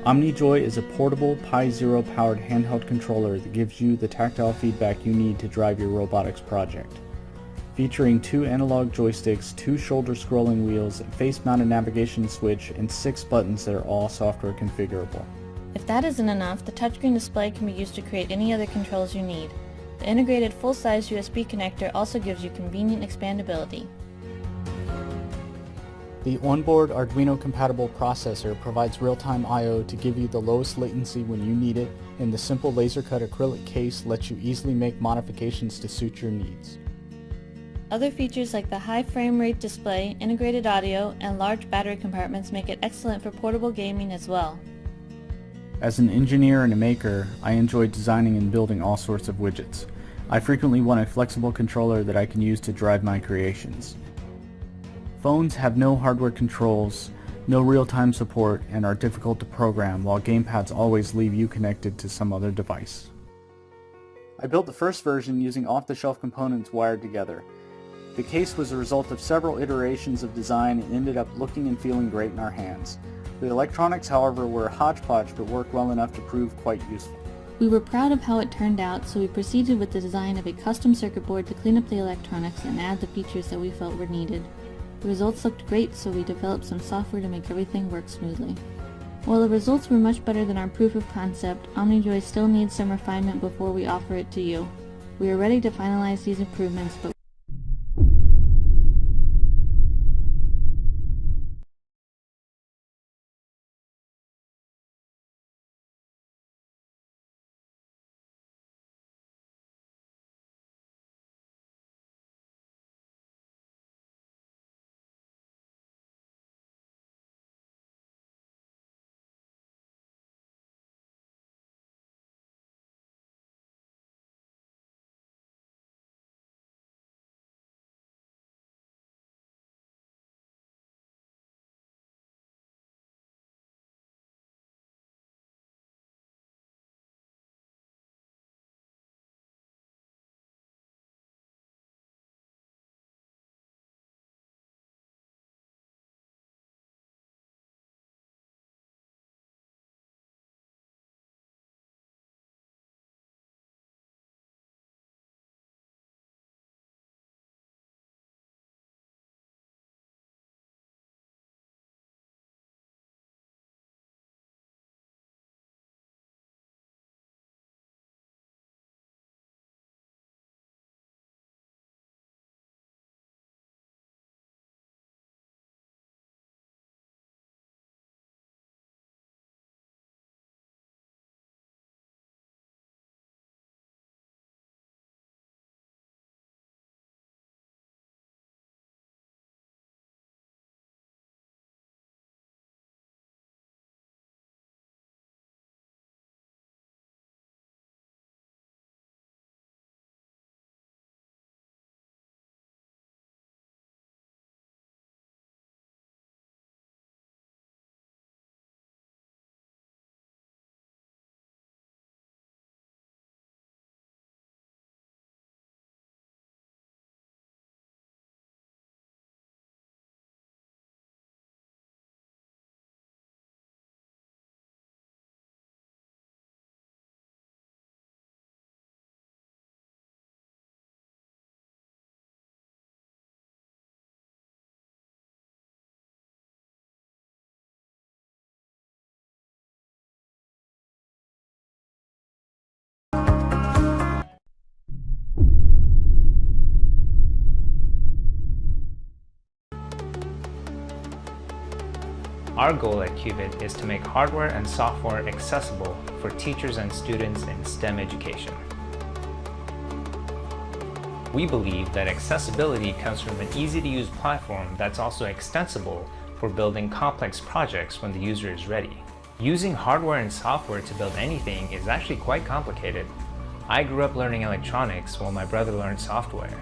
OmniJoy is a portable Pi Zero powered handheld controller that gives you the tactile feedback you need to drive your robotics project. Featuring 2 analog joysticks, 2 shoulder scrolling wheels, a face-mounted navigation switch, and 6 buttons that are all software configurable. If that isn't enough, the touchscreen display can be used to create any other controls you need. The integrated full-size USB connector also gives you convenient expandability. The onboard Arduino-compatible processor provides real-time I/O to give you the lowest latency when you need it, and the simple laser-cut acrylic case lets you easily make modifications to suit your needs. Other features like the high frame rate display, integrated audio, and large battery compartments make it excellent for portable gaming as well. As an engineer and a maker, I enjoy designing and building all sorts of widgets. I frequently want a flexible controller that I can use to drive my creations. Phones have no hardware controls, no real-time support, and are difficult to program, while gamepads always leave you connected to some other device. I built the first version using off-the-shelf components wired together. The case was a result of several iterations of design and ended up looking and feeling great in our hands. The electronics, however, were a hodgepodge but worked well enough to prove quite useful. We were proud of how it turned out, so we proceeded with the design of a custom circuit board to clean up the electronics and add the features that we felt were needed. The results looked great, so we developed some software to make everything work smoothly. While the results were much better than our proof of concept, OmniJoy still needs some refinement before we offer it to you. We are ready to finalize these improvements, but Our goal at Qubit is to make hardware and software accessible for teachers and students in STEM education. We believe that accessibility comes from an easy-to-use platform that's also extensible for building complex projects when the user is ready. Using hardware and software to build anything is actually quite complicated. I grew up learning electronics while my brother learned software.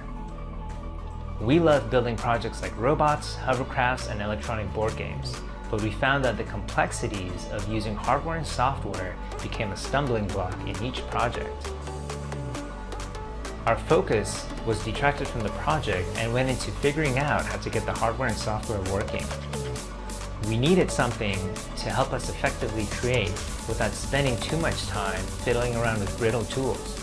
We love building projects like robots, hovercrafts, and electronic board games, but we found that the complexities of using hardware and software became a stumbling block in each project. Our focus was detracted from the project and went into figuring out how to get the hardware and software working. We needed something to help us effectively create without spending too much time fiddling around with brittle tools.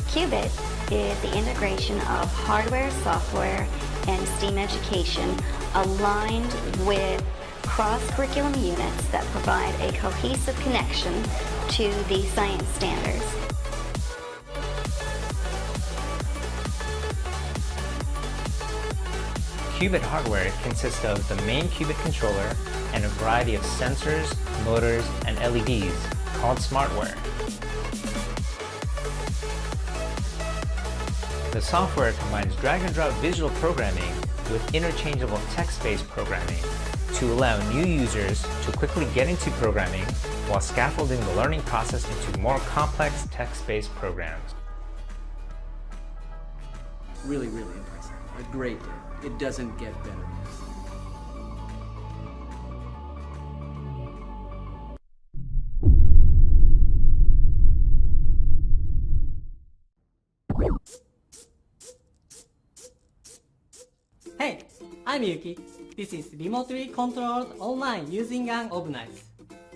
Qubit is the integration of hardware, software, and STEAM education aligned with cross-curriculum units that provide a cohesive connection to the science standards. Qubit hardware consists of the main Qubit controller and a variety of sensors, motors, and LEDs called smartware. The software combines drag-and-drop visual programming with interchangeable text-based programming to allow new users to quickly get into programming while scaffolding the learning process into more complex text-based programs. Really, really impressive. A great day. It doesn't get better. Hey, I'm Yuki. This is remotely controlled online using an Ovnice.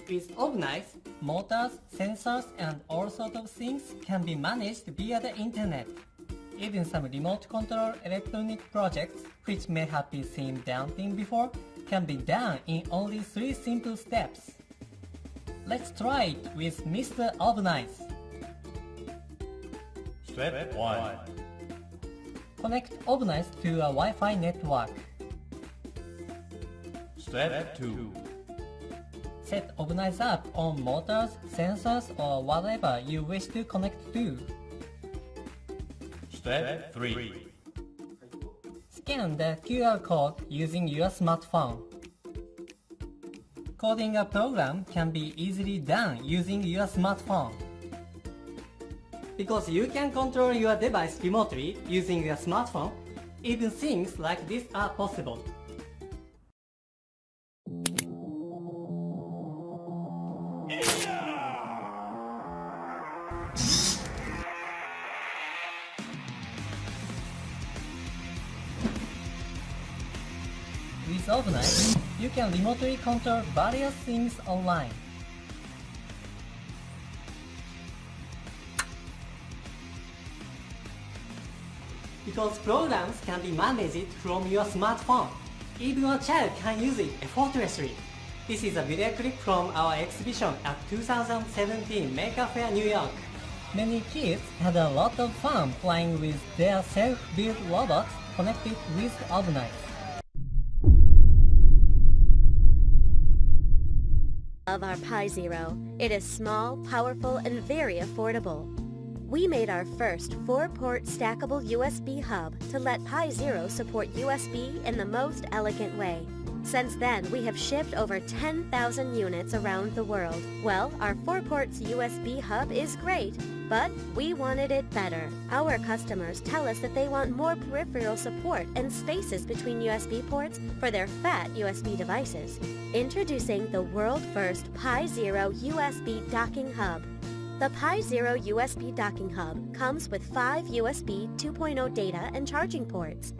With Ovnice, motors, sensors, and all sorts of things can be managed via the internet. Even some remote control electronic projects, which may have been seemed daunting before, can be done in only 3 simple steps. Let's try it with Mr. Ovnice. Step 1. Connect Ovnice to a Wi-Fi network. Step 2. Set Ovnice up on motors, sensors, or whatever you wish to connect to. Step 3. Scan the QR code using your smartphone. Coding a program can be easily done using your smartphone. Because you can control your device remotely using your smartphone, even things like this are possible. With Ovnice, you can remotely control various things online. Because programs can be managed from your smartphone, even a child can use it effortlessly. This is a video clip from our exhibition at 2017 Maker Faire New York. Many kids had a lot of fun playing with their self-built robots connected with Ovnice. Of our Pi Zero. It is small, powerful, and very affordable. We made our first 4-port stackable USB hub to let Pi Zero support USB in the most elegant way. Since then, we have shipped over 10,000 units around the world. Well, our 4-ports USB hub is great, but we wanted it better. Our customers tell us that they want more peripheral support and spaces between USB ports for their fat USB devices. Introducing the world first Pi Zero USB docking hub. The Pi Zero USB docking hub comes with 5 USB 2.0 data and charging ports,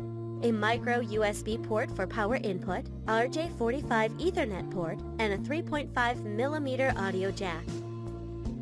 a micro USB port for power input, RJ45 Ethernet port, and a 3.5mm audio jack.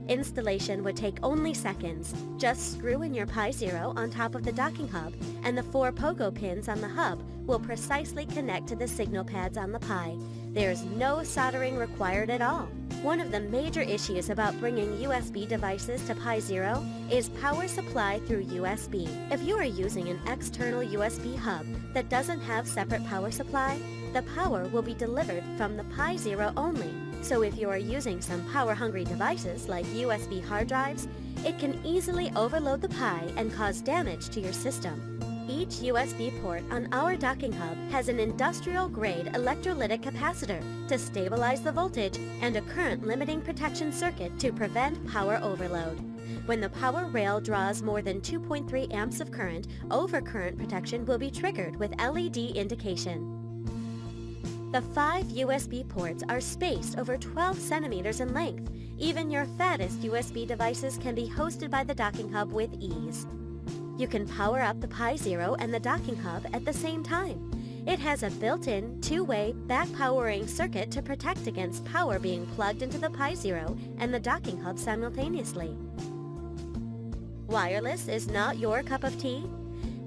Installation would take only seconds. Just screw in your Pi Zero on top of the docking hub, and the 4 pogo pins on the hub will precisely connect to the signal pads on the Pi. There's no soldering required at all. One of the major issues about bringing USB devices to Pi Zero is power supply through USB. If you are using an external USB hub that doesn't have separate power supply, the power will be delivered from the Pi Zero only. So if you are using some power-hungry devices like USB hard drives, it can easily overload the Pi and cause damage to your system. Each USB port on our docking hub has an industrial-grade electrolytic capacitor to stabilize the voltage and a current-limiting protection circuit to prevent power overload. When the power rail draws more than 2.3 amps of current, overcurrent protection will be triggered with LED indication. The 5 USB ports are spaced over 12 centimeters in length. Even your fattest USB devices can be hosted by the docking hub with ease. You can power up the Pi Zero and the docking hub at the same time. It has a built-in, two-way, back-powering circuit to protect against power being plugged into the Pi Zero and the docking hub simultaneously. Wireless is not your cup of tea?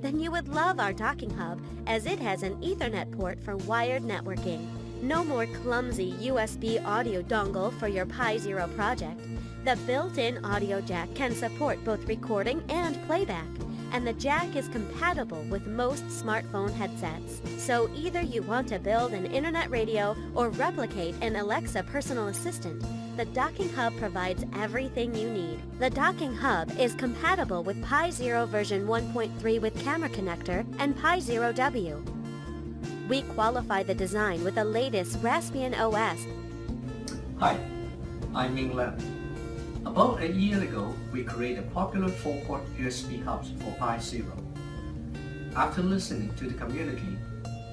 Then you would love our docking hub, as it has an Ethernet port for wired networking. No more clumsy USB audio dongle for your Pi Zero project. The built-in audio jack can support both recording and playback, and the jack is compatible with most smartphone headsets. So either you want to build an internet radio or replicate an Alexa personal assistant, the Docking Hub provides everything you need. The Docking Hub is compatible with Pi Zero version 1.3 with camera connector and Pi Zero W. We qualify the design with the latest Raspbian OS. Hi, I'm Ming Lam. About a year ago, we created popular 4-port USB hubs for Pi Zero. After listening to the community,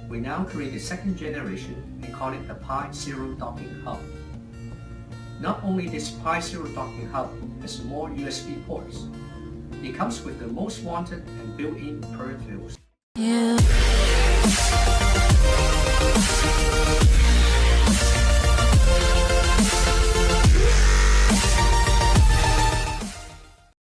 we now create a second generation and call it the Pi Zero Docking Hub. Not only this Pi Zero Docking Hub has more USB ports, it comes with the most wanted and built-in peripherals.